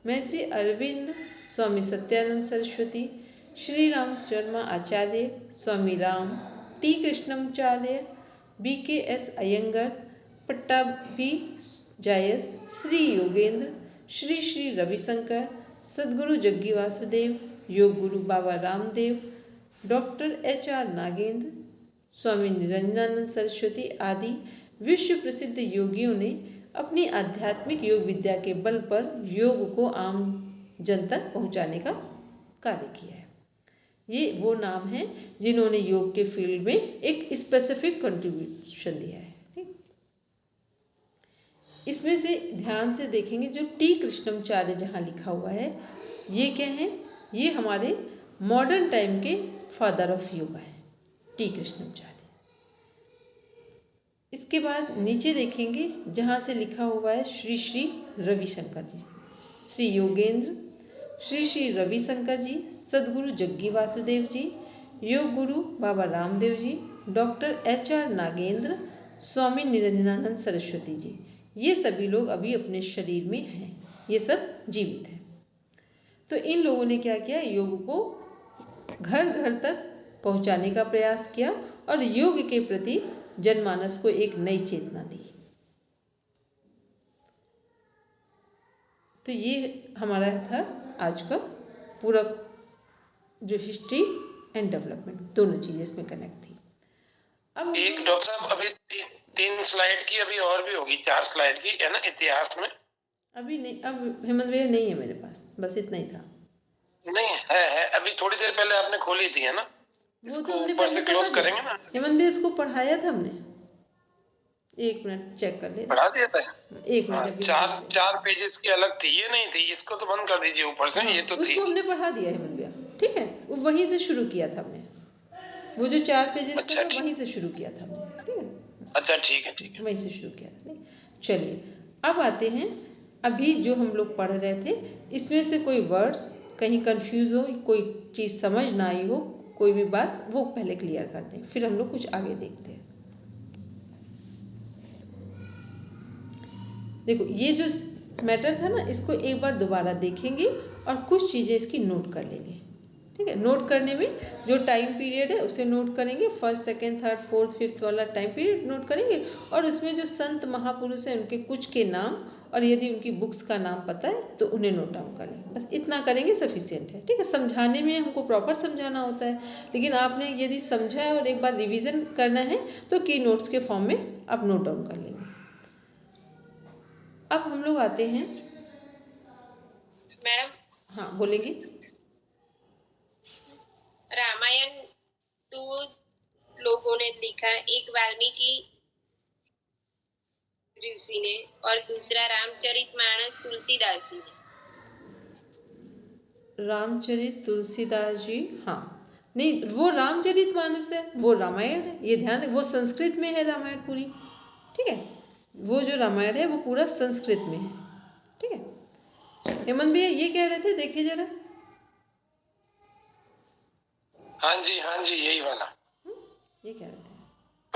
महर्षि अरविंद, स्वामी सत्यानंद सरस्वती, श्री राम शर्मा आचार्य, स्वामी Ram, T Krishnamacharya, BKS Iyengar, Pattabhi Jais, Shri Yogendra, Shri Shri Ravishankar, Sadhguru Jaggi Vasudev, yoga guru Baba Ramdev, doctor HR Nagendra, स्वामी निरंजनानंद सरस्वती आदि विश्व प्रसिद्ध योगियों ने अपनी आध्यात्मिक योग विद्या के बल पर योग को आम जन तक पहुंचाने का कार्य किया है। ये वो नाम हैं जिन्होंने योग के फील्ड में एक स्पेसिफिक कंट्रीब्यूशन दिया है। ठीक, इसमें से ध्यान से देखेंगे जो टी कृष्णमाचार्य जहाँ लिखा हुआ है, ये क्या है, ये हमारे मॉडर्न टाइम के फादर ऑफ योगा है, टी कृष्णमाचार्य। इसके बाद नीचे देखेंगे जहाँ से लिखा हुआ है श्री श्री रविशंकर जी, श्री योगेंद्र, श्री श्री रविशंकर जी, सद्गुरु जग्गी वासुदेव जी, योग गुरु बाबा रामदेव जी, डॉक्टर HR नागेंद्र, स्वामी निरंजनानंद सरस्वती जी, ये सभी लोग अभी अपने शरीर में हैं, ये सब जीवित हैं। तो इन लोगों ने क्या किया, योग को घर घर तक पहुंचाने का प्रयास किया और योग के प्रति जनमानस को एक नई चेतना दी। तो ये हमारा था आज का पूरा जो हिस्ट्री एंड डेवलपमेंट, दोनों चीजें इसमें कनेक्ट थी। अब एक डॉक्टर साहब अभी 3 स्लाइड की अभी और भी होगी, 4 स्लाइड की है ना इतिहास में? अभी नहीं, अब हेमंत भैया नहीं है मेरे पास, बस इतना ही था। नहीं है अभी थोड़ी देर पहले आपने खोली थी, है ना? इसको ऊपर से क्लोज करेंगे ना? हेमंत भैया इसको पढ़ाया था हमने, 1 मिनट चेक कर ले, पढ़ा दिया था। 1 मिनट। 4 पेजेस की अलग थी, ये नहीं थी, इसको तो बंद कर दीजिए ऊपर से। ये तो उसको हमने पढ़ा दिया है हेमंत भैया, ठीक है, वो वहीं से शुरू किया था हमने, वो जो 4 पेजेस अच्छा, था वहीं से शुरू किया था हमने, ठीक है। अच्छा ठीक है वहीं से शुरू किया था। चलिए अब आते हैं, अभी जो हम लोग पढ़ रहे थे इसमें से कोई वर्ड्स कहीं कंफ्यूज हो, कोई चीज़ समझ ना आई हो, कोई भी बात, वो पहले क्लियर करते हैं, फिर हम लोग कुछ आगे देखते हैं। देखो ये जो मैटर था ना, इसको एक बार दोबारा देखेंगे और कुछ चीज़ें इसकी नोट कर लेंगे, ठीक है। नोट करने में जो टाइम पीरियड है उसे नोट करेंगे, 1st, 2nd, 3rd, 4th, 5th वाला टाइम पीरियड नोट करेंगे, और उसमें जो संत महापुरुष हैं उनके कुछ के नाम, और यदि उनकी बुक्स का नाम पता है तो उन्हें नोट डाउन कर लेंगे। बस इतना करेंगे, सफिशिएंट है, ठीक है। समझाने में हमको प्रॉपर समझाना होता है, लेकिन आपने यदि समझा है और एक बार रिवीजन करना है तो की नोट्स के फॉर्म में आप नोट डाउन कर लेंगे। अब हम लोग आते हैं मैडम। हाँ बोलेंगे। रामायण 2 लोगों ने लिखा, एक वाल्मीकि ऋषि ने और दूसरा रामचरितमानस तुलसीदास जी ने। रामचरित तुलसीदास जी, हाँ नहीं, वो रामचरितमानस है, वो रामायण है, ये ध्यान है, वो संस्कृत में है रामायण पूरी, ठीक है। वो जो रामायण है वो पूरा संस्कृत में है, ठीक है। हेमंत भैया ये कह रहे थे, देखिए जरा। हाँ जी यही वाला। ये कह रहे थे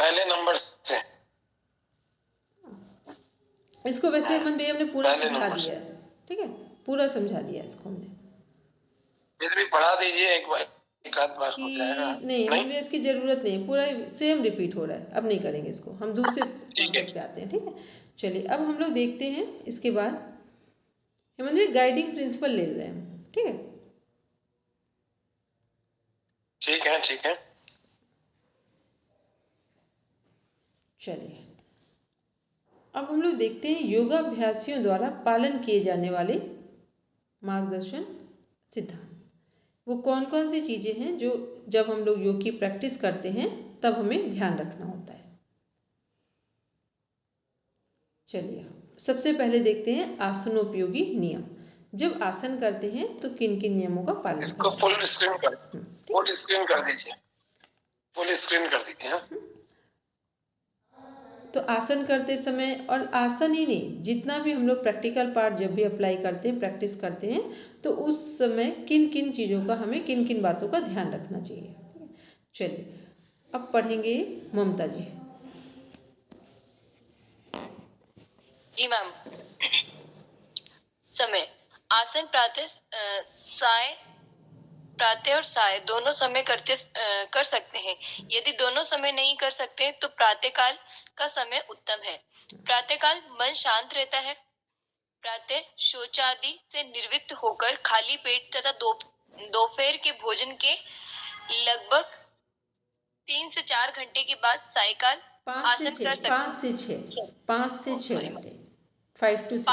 पहले नंबर से। इसको वैसे हेमंत भैया हमने पूरा पहले समझा नंबर दिया है, ठीक है, पूरा समझा दिया है इसको हमने फिर भी पढ़ा दीजिए एक बार, एक आध बार कि हो जाएगा। नहीं, हमें इसकी ज़रूरत नहीं, पूरा सेम रिपीट हो रहा है, अब नहीं करेंगे इसको, हम दूसरे ठीक है। कॉन्सेप्ट पे आते हैं, ठीक है। चलिए अब हम लोग देखते हैं इसके बाद हेमंत भैया गाइडिंग प्रिंसिपल ले रहे हैं, ठीक है। ठीक है, ठीक है। चलिए अब हम लोग देखते हैं योगाभ्यासियों द्वारा पालन किए जाने वाले मार्गदर्शन सिद्धांत। वो कौन कौन सी चीज़ें हैं जो जब हम लोग योग की प्रैक्टिस करते हैं तब हमें ध्यान रखना होता है। चलिए सबसे पहले देखते हैं आसनोपयोगी नियम। जब आसन करते हैं तो किन किन नियमों का पालन इसको करना है? फुल स्क्रीन कर दीजिए, फुल स्क्रीन कर दीजिए। हाँ? तो आसन करते समय, और आसन ही नहीं, जितना भी हम लोग प्रैक्टिकल पार्ट जब भी अप्लाई करते हैं, प्रैक्टिस करते हैं, तो उस समय किन किन चीज़ों का हमें, किन किन बातों का ध्यान रखना चाहिए। चलिए अब पढ़ेंगे ममता जी। जी मैम। समय आसन प्रातः और साय दोनों समय कर सकते हैं। यदि दोनों समय नहीं कर सकते तो प्रातःकाल का समय उत्तम है। प्रातःकाल मन शांत रहता है। प्रातः शौचादि से निवृत्त होकर खाली पेट तथा दोपहर के भोजन के लगभग 3 से 4 घंटे के बाद सायकाल आसन कर सकते हैं। 5 से 6 घंटे, 5 to 6।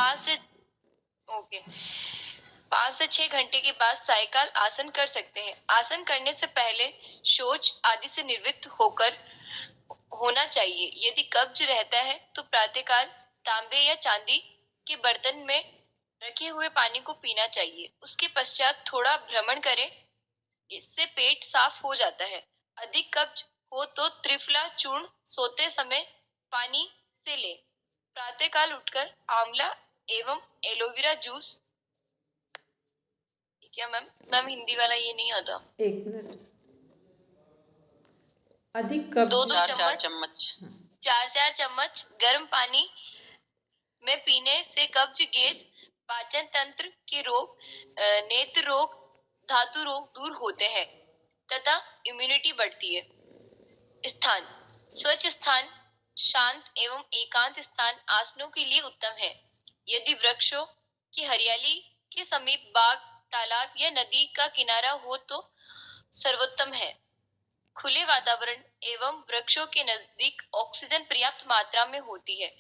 5 से 6 घंटे के बाद सायकाल आसन कर सकते हैं। आसन करने से पहले शौच आदि से निवृत्त होना चाहिए। यदि कब्ज रहता है तो प्रातःकाल तांबे या चांदी के बर्तन में रखे हुए पानी को पीना चाहिए। उसके पश्चात थोड़ा भ्रमण करें, इससे पेट साफ हो जाता है। अधिक कब्ज हो तो त्रिफला चूर्ण सोते समय पानी से ले। प्रातःकाल उठकर आंवला एवं एलोवेरा जूस। क्या मैम हिंदी वाला ये नहीं आता। एक मिनट। अधिक कब्ज 4 चम्मच 4 चम्मच गर्म पानी में पीने से कब्ज, गैस, पाचन तंत्र के रोग, नेत्र रोग, धातु रोग दूर होते हैं तथा इम्यूनिटी बढ़ती है। स्थान स्वच्छ स्थान, शांत एवं एकांत स्थान आसनों के लिए उत्तम है। यदि वृक्षों की हरियाली के समीप बाग, तालाब या नदी का किनारा हो तो सर्वोत्तम है। खुले वातावरण एवं वृक्षों के नजदीक ऑक्सीजन पर्याप्त मात्रा में होती है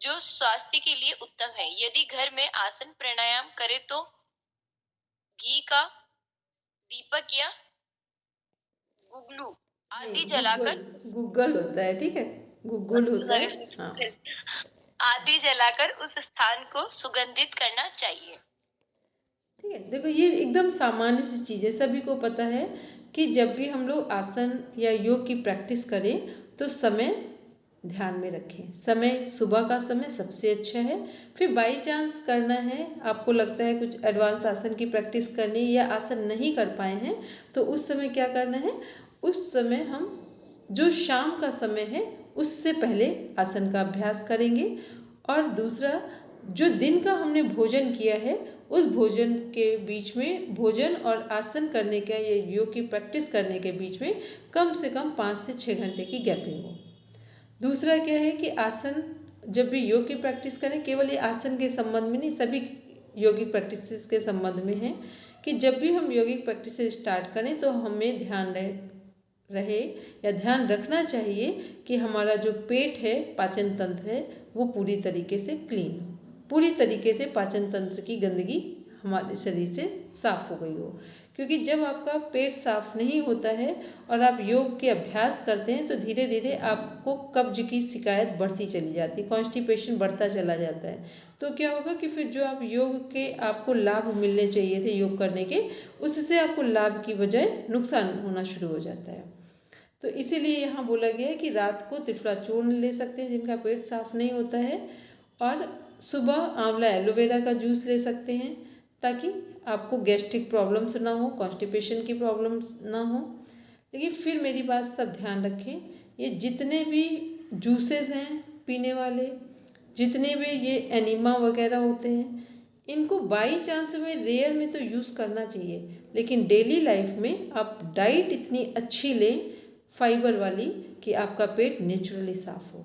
जो स्वास्थ्य के लिए उत्तम है। यदि घर में आसन प्राणायाम करे तो घी का दीपक या गुगलू आदि जलाकर, गूगल होता है, ठीक है, गूगल होता है, हाँ, आदि जलाकर उस स्थान को सुगंधित करना चाहिए। ठीक है। देखो ये एकदम सामान्य सी चीज़ है, सभी को पता है कि जब भी हम लोग आसन या योग की प्रैक्टिस करें तो समय ध्यान में रखें। समय सुबह का समय सबसे अच्छा है। फिर बाई चांस करना है, आपको लगता है कुछ एडवांस आसन की प्रैक्टिस करनी या आसन नहीं कर पाए हैं, तो उस समय क्या करना है, उस समय हम जो शाम का समय है उससे पहले आसन का अभ्यास करेंगे। और दूसरा, जो दिन का हमने भोजन किया है उस भोजन के बीच में, भोजन और आसन करने के या योग की प्रैक्टिस करने के बीच में कम से कम 5 से 6 घंटे की गैपिंग हो। दूसरा क्या है कि आसन जब भी योग की प्रैक्टिस करें, केवल ये आसन के संबंध में नहीं, सभी योगिक प्रैक्टिसेस के संबंध में है कि जब भी हम योगिक प्रैक्टिस स्टार्ट करें तो हमें ध्यान रहे या ध्यान रखना चाहिए कि हमारा जो पेट है, पाचन तंत्र है, वो पूरी तरीके से क्लीन हो, पूरी तरीके से पाचन तंत्र की गंदगी हमारे शरीर से साफ हो गई हो। क्योंकि जब आपका पेट साफ नहीं होता है और आप योग के अभ्यास करते हैं तो धीरे धीरे आपको कब्ज की शिकायत बढ़ती चली जाती है, कॉन्स्टिपेशन बढ़ता चला जाता है। तो क्या होगा कि फिर जो आप योग के आपको लाभ मिलने चाहिए थे योग करने के, उससे आपको लाभ की बजाय नुकसान होना शुरू हो जाता है। तो इसीलिए यहाँ बोला गया है कि रात को त्रिफला चूर्ण ले सकते हैं जिनका पेट साफ नहीं होता है, और सुबह आंवला एलोवेरा का जूस ले सकते हैं ताकि आपको गैस्ट्रिक प्रॉब्लम्स ना हो, कॉन्स्टिपेशन की प्रॉब्लम्स ना हो। लेकिन फिर मेरी बात सब ध्यान रखें, ये जितने भी जूसेस हैं पीने वाले, जितने भी ये एनिमा वगैरह होते हैं, इनको बाई चांस में रेयर में तो यूज़ करना चाहिए, लेकिन डेली लाइफ में आप डाइट इतनी अच्छी लें फाइबर वाली कि आपका पेट नेचुरली साफ़ हो,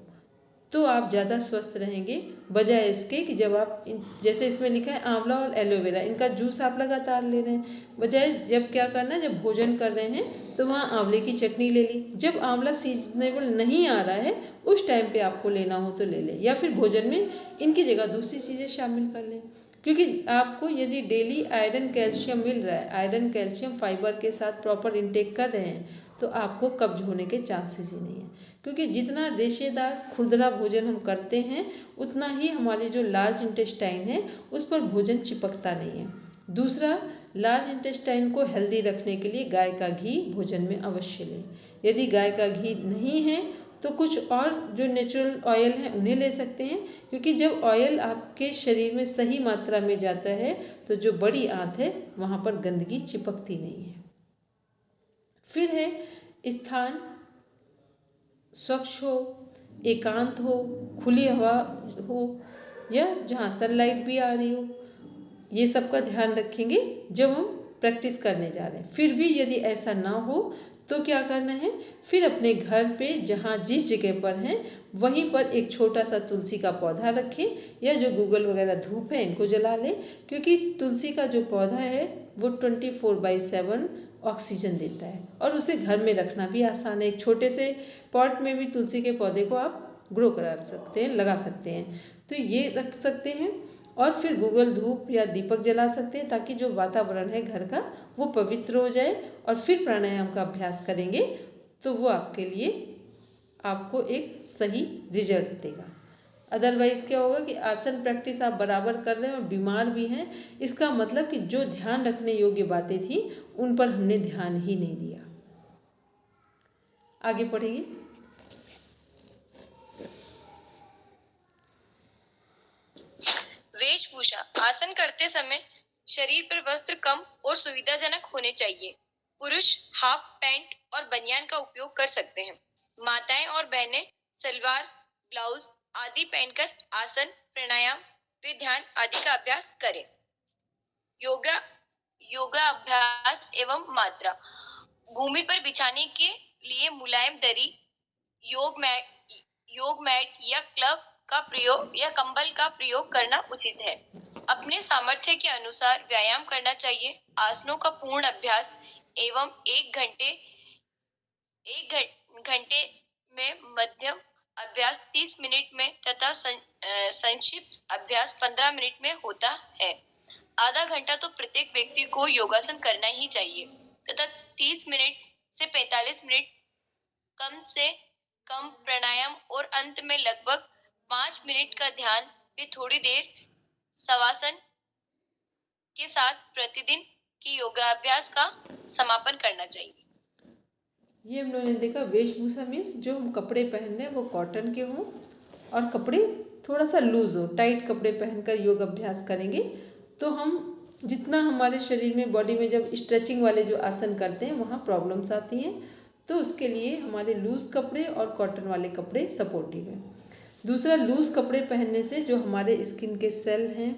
तो आप ज़्यादा स्वस्थ रहेंगे। बजाय इसके कि जब आप जैसे इसमें लिखा है आंवला और एलोवेरा, इनका जूस आप लगातार ले रहे हैं, बजाय जब क्या करना है, जब भोजन कर रहे हैं तो वहाँ आंवले की चटनी ले ली। जब आंवला सीजनेबल नहीं आ रहा है उस टाइम पे आपको लेना हो तो ले लें, या फिर भोजन में इनकी जगह दूसरी चीज़ें शामिल कर लें। क्योंकि आपको यदि डेली आयरन कैल्शियम मिल रहा है, आयरन कैल्शियम फाइबर के साथ प्रॉपर इंटेक कर रहे हैं, तो आपको कब्ज होने के चांसेस ही नहीं है। क्योंकि जितना रेशेदार खुरदरा भोजन हम करते हैं उतना ही हमारे जो लार्ज इंटेस्टाइन है उस पर भोजन चिपकता नहीं है। दूसरा, लार्ज इंटेस्टाइन को हेल्दी रखने के लिए गाय का घी भोजन में अवश्य लें। यदि गाय का घी नहीं है तो कुछ और जो नेचुरल ऑयल हैं उन्हें ले सकते हैं, क्योंकि जब ऑयल आपके शरीर में सही मात्रा में जाता है तो जो बड़ी आंत है वहाँ पर गंदगी चिपकती नहीं है। फिर है स्थान स्वच्छ हो, एकांत हो, खुली हवा हो, या जहाँ सनलाइट भी आ रही हो, ये सब का ध्यान रखेंगे जब हम प्रैक्टिस करने जा रहे हैं। फिर भी यदि ऐसा ना हो तो क्या करना है, फिर अपने घर पे जहाँ जिस जगह पर हैं वहीं पर एक छोटा सा तुलसी का पौधा रखें, या जो गूगल वगैरह धूप है इनको जला लें, क्योंकि तुलसी का जो पौधा है वो 24/7 ऑक्सीजन देता है और उसे घर में रखना भी आसान है। एक छोटे से पॉट में भी तुलसी के पौधे को आप ग्रो करा सकते हैं, लगा सकते हैं, तो ये रख सकते हैं। और फिर गूगल धूप या दीपक जला सकते हैं ताकि जो वातावरण है घर का वो पवित्र हो जाए, और फिर प्राणायाम का अभ्यास करेंगे तो वो आपके लिए आपको एक सही रिजल्ट देगा। अदरवाइज क्या होगा कि आसन प्रैक्टिस आप बराबर कर रहे हैं और बीमार भी हैं, इसका मतलब कि जो ध्यान रखने योग्य बातें थी उन पर हमने ध्यान ही नहीं दिया। आगे पढ़िए। वेशभूषा। आसन करते समय शरीर पर वस्त्र कम और सुविधाजनक होने चाहिए। पुरुष हाफ पैंट और बनियान का उपयोग कर सकते हैं। माताएं और बहनें सलवार, ब्लाउज आदि पहनकर आसन, प्राणायाम व ध्यान आदि का अभ्यास करें। योगा अभ्यास एवं मात्रा। भूमि पर बिछाने के लिए मुलायम दरी, योग मैट या क्लब का प्रयोग या कंबल का प्रयोग करना उचित है। अपने सामर्थ्य के अनुसार व्यायाम करना चाहिए। आसनों का पूर्ण अभ्यास एवं एक घंटे में मध्यम अभ्यास 30 मिनट में तथा संक्षिप्त अभ्यास 15 मिनट में होता है। आधा घंटा तो प्रत्येक व्यक्ति को योगासन करना ही चाहिए तथा 30 मिनट से 45 मिनट कम से कम प्राणायाम और अंत में लगभग 5 मिनट का ध्यान व थोड़ी देर शवासन के साथ प्रतिदिन की योगाभ्यास का समापन करना चाहिए। ये हम लोगों ने देखा वेशभूषा मीन्स जो हम कपड़े पहन रहे हैं वो कॉटन के हों और कपड़े थोड़ा सा लूज हो। टाइट कपड़े पहनकर योग अभ्यास करेंगे तो हम जितना हमारे शरीर में बॉडी में जब स्ट्रेचिंग वाले जो आसन करते हैं वहाँ प्रॉब्लम्स आती हैं, तो उसके लिए हमारे लूज़ कपड़े और कॉटन वाले कपड़े सपोर्टिव हैं। दूसरा, लूज़ कपड़े पहनने से जो हमारे स्किन के सेल हैं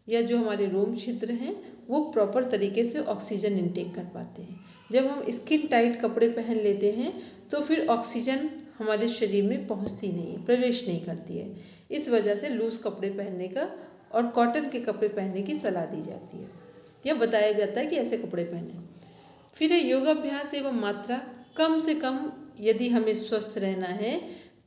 या जो हमारे रोम छिद्र हैं वो प्रॉपर तरीके से ऑक्सीजन इंटेक कर पाते हैं। जब हम स्किन टाइट कपड़े पहन लेते हैं तो फिर ऑक्सीजन हमारे शरीर में पहुंचती नहीं है, प्रवेश नहीं करती है। इस वजह से लूज़ कपड़े पहनने का और कॉटन के कपड़े पहनने की सलाह दी जाती है या बताया जाता है कि ऐसे कपड़े पहने। फिर है योगाभ्यास एवं मात्रा। कम से कम यदि हमें स्वस्थ रहना है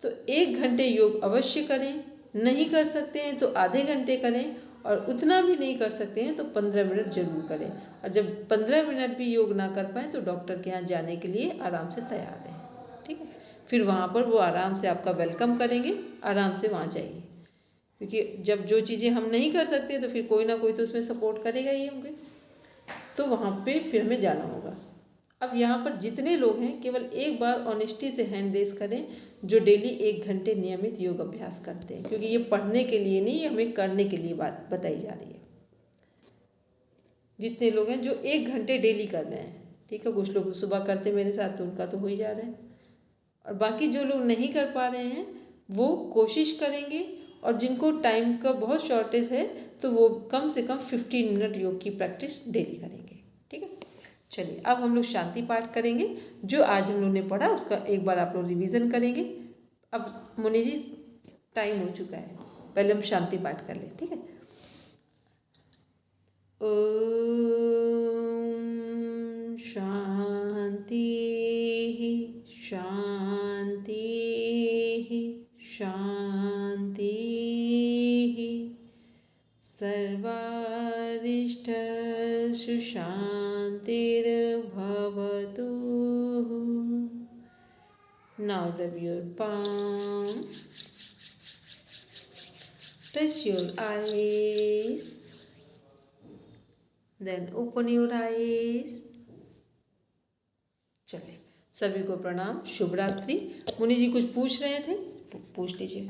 तो 1 घंटे योग अवश्य करें, नहीं कर सकते हैं तो आधे घंटे करें, और उतना भी नहीं कर सकते हैं तो 15 मिनट जरूर करें। और जब 15 मिनट भी योग ना कर पाएँ तो डॉक्टर के यहाँ जाने के लिए आराम से तैयार रहें, ठीक है। फिर वहाँ पर वो आराम से आपका वेलकम करेंगे, आराम से वहाँ जाइए, क्योंकि जब जो चीज़ें हम नहीं कर सकते तो फिर कोई ना कोई तो उसमें सपोर्ट करेगा ही होंगे, तो वहाँ पे फिर हमें जाना होगा। अब यहाँ पर जितने लोग हैं केवल एक बार ऑनेस्टी से हैंड रेस करें जो डेली 1 घंटे नियमित योग अभ्यास करते हैं, क्योंकि ये पढ़ने के लिए नहीं, ये हमें करने के लिए बात बताई जा रही है। जितने लोग हैं जो 1 घंटे डेली कर रहे हैं, ठीक है, कुछ लोग सुबह करते मेरे साथ तो उनका तो हो ही जा रहा है, और बाकी जो लोग नहीं कर पा रहे हैं वो कोशिश करेंगे, और जिनको टाइम का बहुत शॉर्टेज है तो वो कम से कम 15 मिनट योग की प्रैक्टिस डेली करेंगे। ठीक है, चलिए अब हम लोग शांति पाठ करेंगे। जो आज हम लोग ने पढ़ा उसका एक बार आप लोग रिवीजन करेंगे। अब मुनि जी टाइम हो चुका है, पहले हम शांति पाठ कर लें। ठीक है, ओम शांति शांति शांति, सर्वारिष्टसु शांतिर्भवतु। Now rub your palm, touch your eyes, then open your eyes. चलिए, सभी को प्रणाम, शुभ रात्रि। मुनि जी कुछ पूछ रहे थे तो पूछ लीजिए।